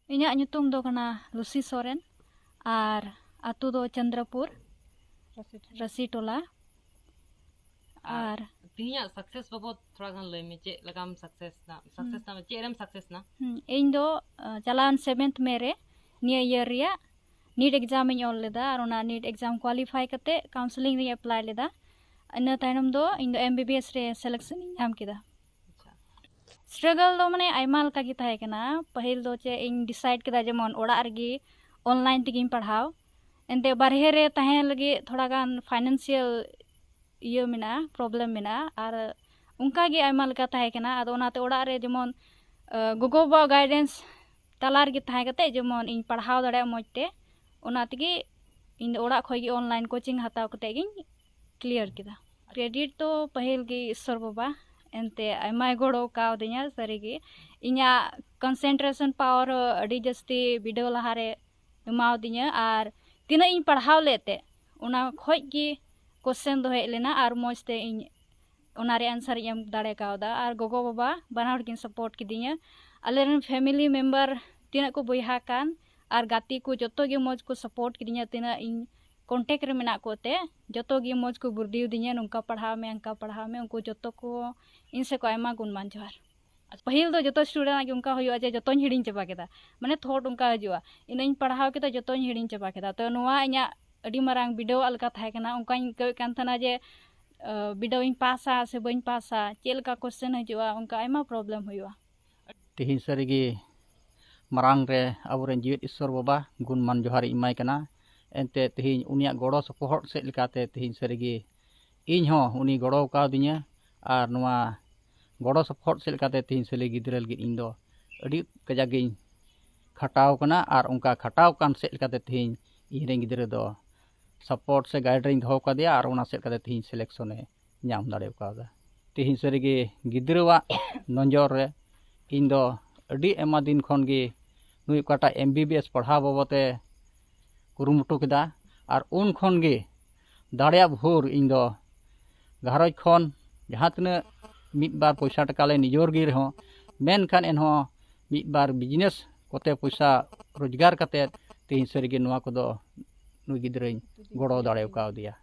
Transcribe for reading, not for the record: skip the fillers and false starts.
Inyak nyutum do kana Lucy Soren ar atu do Chandrapur Rasi Tola ar Tinya sukses babot थोड़ा gan lay me चे लगाम sukses na चे रम sukses na ᱤᱧ ᱫᱚ ᱪᱟᱞᱟᱣᱮᱱ 7th ᱢᱮ ᱨᱮ ᱱᱤᱭᱟᱹ ᱤᱭᱟᱨ ᱨᱮᱭᱟᱜ नीट एग्जाम ᱤᱧ ᱚᱞ ᱞᱮᱫᱟ ᱟᱨ ᱚᱱᱟ नीट एग्जाम क्वालिफाई ᱠᱟᱛᱮ काउंसलिंग ᱨᱤᱧ एप्लाई ᱞᱮᱫᱟ ᱤᱱᱟᱹ ᱛᱟᱭᱱᱚᱢ ᱫᱚ ᱤᱧ ᱫᱚ MBBS ᱨᱮ सिलेक्शन ᱤᱧ ᱧᱟᱢ ᱠᱮᱫᱟ स्ट्रगल दो माने आयमा लका गी ताहे कना पहिल दो चे इन डिसाइड केदा जेमन ओड़ा रगी ऑनलाइन तिगिन पढ़ाव एंते बारहे रे ताहे लगी थोड़ा गान फाइनेंशियल इयो मिना प्रॉब्लम मिना आर उनका गे आयमा लका ताहे कना आदो ओनाते ओड़ा रे जेमन गोगो बा गाइडेंस तालार गी ताहे कते जेमन इन पढ़ाव दड़े मजते ओनातगी इन ओड़ा खय गी ऑनलाइन कोचिंग हताव कते गिन क्लियर केदा क्रेडिट तो पहिल गी ईश्वर बाबा एंते आयमा गोड़ो काव दिया सरीगी इना कंसेंट्रेशन पावर अड़ी जस्ती वीडियो लहारे एमाव दिया आर तीना इन पढ़ाव लेते उना खय गी क्वेश्चन दो हेज लेना आर मजते इन उनारे आंसर एम दाड़े कावदा आर गोगो बाबा बानार किन सपोर्ट किदिया आलेरन फैमिली मेंबर तीना को बयहा कान आर गाती को जतो गे मज को सपोर्ट किदिया तीना इन कॉन्टेक्ट रे मेना कोते जतो गे मज को बुर्दिउ दिया नुका पढ़ाव में अंका पढ़ाव में उनको जतो को इनसे को आयमा गुणमान जोहार पहिल दो जतो स्टूडेंट के उनका होयो जे जतो हिडिन चबा केदा माने थॉट उनका हजुआ इनइन पढ़ाव केदा जतो हिडिन चबा केदा तो नोवा इना अडी मारांग वीडियो अलका थाय कना उनका कय कान थना जे वीडियो इन पासा से बइन पासा चेल का क्वेश्चन हजुआ उनका आयमा प्रॉब्लम होयो तिहिन सरीगी मारांग रे अबरेन जीवित ईश्वर बाबा गुणमान जोहार इमाय कना एंते तिहिन उनिया गड़ो सपोर्ट से लिकाते तिहिन सरीगी इन हो उनी गड़ो का दिया और नवा गड़ो सपोर्ट से लिकाते तिहिन सली गिदरा लगी इन दो अड़ी कजागी खटाव कना और उनका खटाव कान से लिकाते तिहिन इन गिदरा दो सपोर्ट से गाइडरिंग दो का दिया और उना से लिकाते तिहिन सिलेक्शन ए नाम दाड़े कादा तिहिन सरीगी गिदरावा नंजर रे इन दो अड़ी एमा दिन खन गी नुई काटा MBBS पढ़ाव बाबते कुरुमुटु केदा और उन खन गे दाड़िया भोर इन दो घारज खन जहाँ तना मिद बार पैसा टका ले निजोर गे रहो मेनखान एनहो मिद बार बिजनेस कोते पैसा रोजगार कते तिहिन सरीगे नुआ को दो नुई गिदराई गड़ो दाड़े काव दिया